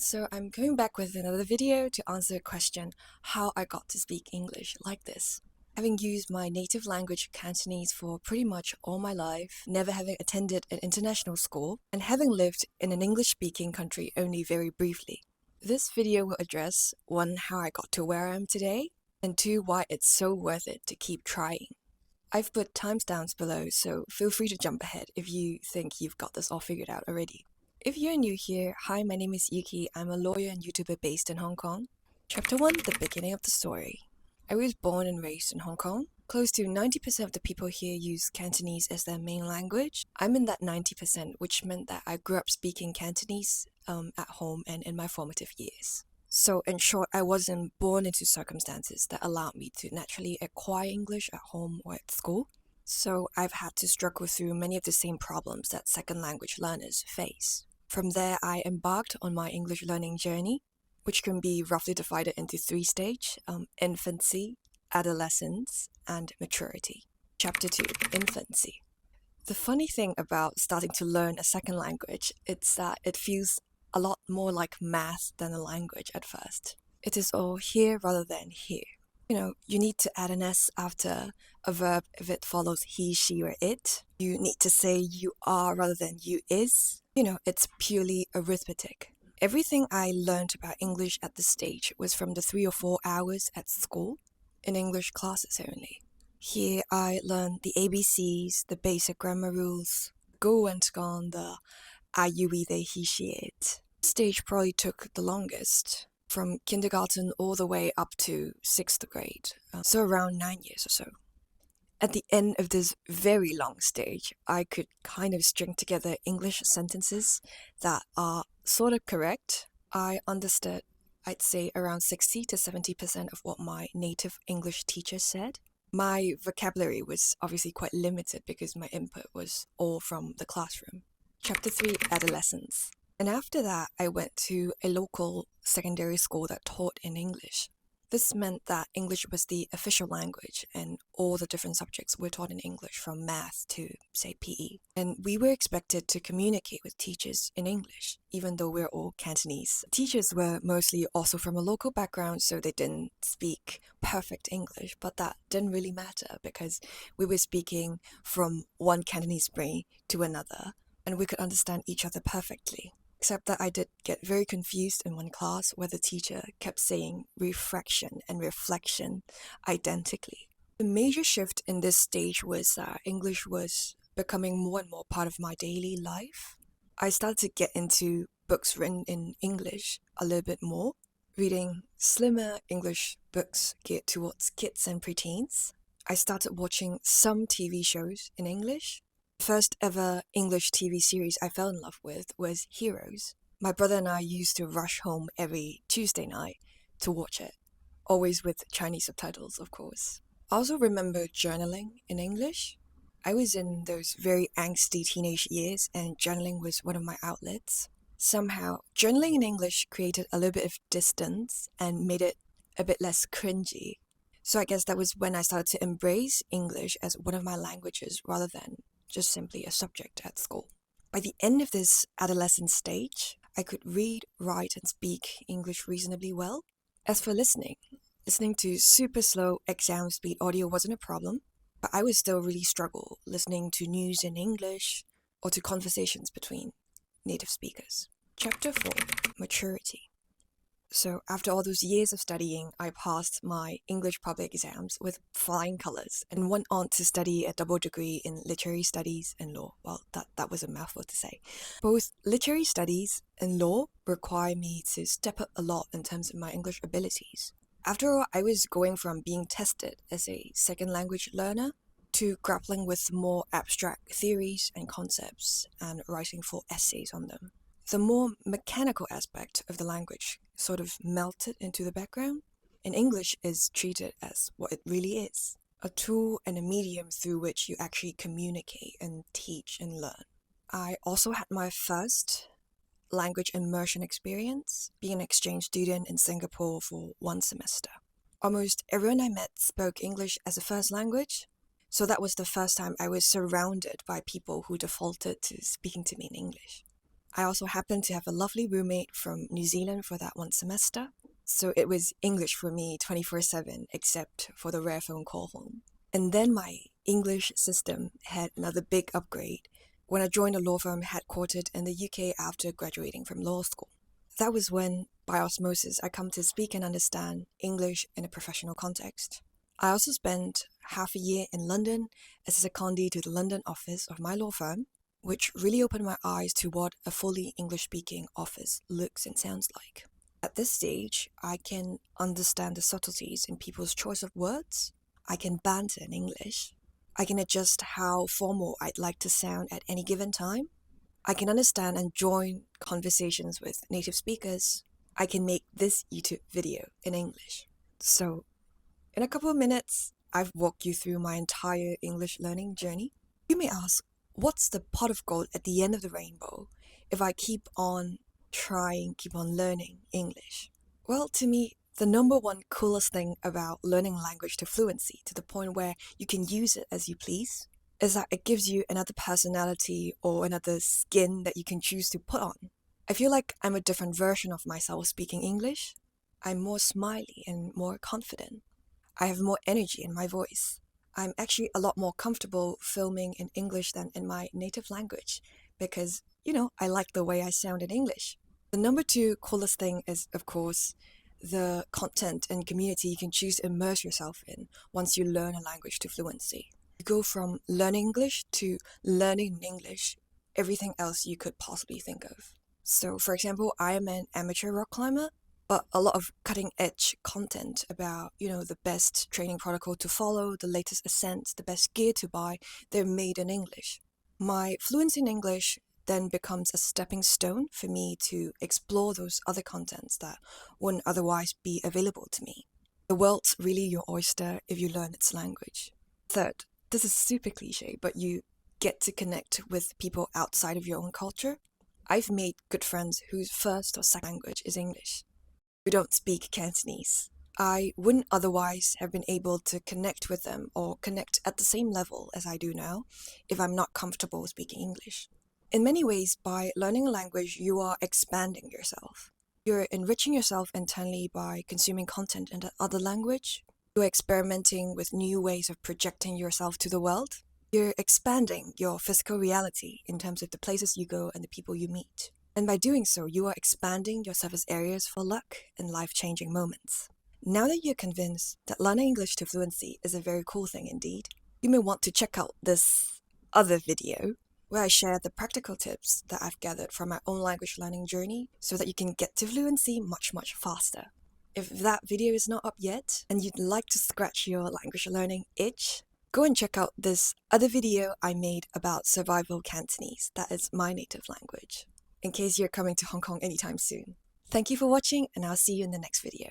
So I'm coming back with another video to answer a question how I got to speak English like this. Having used my native language Cantonese for pretty much all my life, never having attended an international school, and having lived in an English-speaking country only very briefly. This video will address 1. How I got to where I am today, and 2. Why it's so worth it to keep trying. I've put timestamps below, so feel free to jump ahead if you think you've got this all figured out already. If you're new here, hi, my name is Yuki. I'm a lawyer and YouTuber based in Hong Kong. Chapter 1, the beginning of the story. I was born and raised in Hong Kong. Close to 90% of the people here use Cantonese as their main language. I'm in that 90%, which meant that I grew up speaking Cantonese at home and in my formative years. So in short, I wasn't born into circumstances that allowed me to naturally acquire English at home or at school. So I've had to struggle through many of the same problems that second language learners face. From there, I embarked on my English learning journey, which can be roughly divided into 3 stages: infancy, adolescence, and maturity. Chapter 2, Infancy. The funny thing about starting to learn a second language is that it feels a lot more like math than a language at first. It is all here rather than here. You need to add an S after a verb if it follows he, she, or it. You need to say you are rather than you is. It's purely arithmetic. Everything I learned about English at this stage was from the 3 or 4 hours at school, in English classes only. Here I learned the ABCs, the basic grammar rules, go and gone, the I, you, we, they, he, she, it. This stage probably took the longest, from kindergarten all the way up to 6th grade, so around 9 years or so. At the end of this very long stage, I could kind of string together English sentences that are sort of correct. I understood, I'd say, around 60 to 70% of what my native English teacher said. My vocabulary was obviously quite limited because my input was all from the classroom. Chapter 3, Adolescence. And after that, I went to a local secondary school that taught in English. This meant that English was the official language and all the different subjects were taught in English, from math to, say, PE. And we were expected to communicate with teachers in English, even though we're all Cantonese. Teachers were mostly also from a local background, so they didn't speak perfect English, but that didn't really matter because we were speaking from one Cantonese brain to another, and we could understand each other perfectly. Except that I did get very confused in one class where the teacher kept saying refraction and reflection identically. The major shift in this stage was that English was becoming more and more part of my daily life. I started to get into books written in English a little bit more, reading slimmer English books geared towards kids and preteens. I started watching some TV shows in English. The first ever English TV series I fell in love with was Heroes. My brother and I used to rush home every Tuesday night to watch it, always with Chinese subtitles, of course. I also remember journaling in English. I was in those very angsty teenage years, and journaling was one of my outlets. Somehow, journaling in English created a little bit of distance and made it a bit less cringy. So I guess that was when I started to embrace English as one of my languages rather than just simply a subject at school. By the end of this adolescent stage, I could read, write, and speak English reasonably well. As for listening to super slow exam speed audio wasn't a problem, but I would still really struggle listening to news in English or to conversations between native speakers. Chapter 4, Maturity. So after all those years of studying, I passed my English public exams with flying colours and went on to study a double degree in literary studies and law. Well, that was a mouthful to say. Both literary studies and law require me to step up a lot in terms of my English abilities. After all, I was going from being tested as a second language learner to grappling with more abstract theories and concepts and writing full essays on them. The more mechanical aspect of the language sort of melted into the background, and English is treated as what it really is, a tool and a medium through which you actually communicate and teach and learn. I also had my first language immersion experience, being an exchange student in Singapore for 1 semester. Almost everyone I met spoke English as a first language, so that was the first time I was surrounded by people who defaulted to speaking to me in English. I also happened to have a lovely roommate from New Zealand for that one semester, so it was English for me 24/7 except for the rare phone call home. And then my English system had another big upgrade when I joined a law firm headquartered in the UK after graduating from law school. That was when, by osmosis, I come to speak and understand English in a professional context. I also spent half a year in London as a secondee to the London office of my law firm, which really opened my eyes to what a fully English-speaking office looks and sounds like. At this stage, I can understand the subtleties in people's choice of words. I can banter in English. I can adjust how formal I'd like to sound at any given time. I can understand and join conversations with native speakers. I can make this YouTube video in English. So, in a couple of minutes, I've walked you through my entire English learning journey. You may ask, what's the pot of gold at the end of the rainbow if I keep on trying, keep on learning English? Well, to me, the number one coolest thing about learning language to fluency, to the point where you can use it as you please, is that it gives you another personality or another skin that you can choose to put on. I feel like I'm a different version of myself speaking English. I'm more smiley and more confident. I have more energy in my voice. I'm actually a lot more comfortable filming in English than in my native language because, I like the way I sound in English. The number two coolest thing is, of course, the content and community you can choose to immerse yourself in once you learn a language to fluency. You go from learning English to learning English, everything else you could possibly think of. So, for example, I am an amateur rock climber, but a lot of cutting edge content about, the best training protocol to follow, the latest ascents, the best gear to buy, they're made in English. My fluency in English then becomes a stepping stone for me to explore those other contents that wouldn't otherwise be available to me. The world's really your oyster if you learn its language. Third, this is super cliche, but you get to connect with people outside of your own culture. I've made good friends whose first or second language is English, who don't speak Cantonese. I wouldn't otherwise have been able to connect with them or connect at the same level as I do now if I'm not comfortable speaking English. In many ways, by learning a language, you are expanding yourself. You're enriching yourself internally by consuming content in that other language. You're experimenting with new ways of projecting yourself to the world. You're expanding your physical reality in terms of the places you go and the people you meet. And by doing so, you are expanding your surface areas for luck in life-changing moments. Now that you're convinced that learning English to fluency is a very cool thing indeed, you may want to check out this other video where I share the practical tips that I've gathered from my own language learning journey so that you can get to fluency much, much faster. If that video is not up yet and you'd like to scratch your language learning itch, go and check out this other video I made about survival Cantonese, that is my native language, in case you're coming to Hong Kong anytime soon. Thank you for watching, and I'll see you in the next video.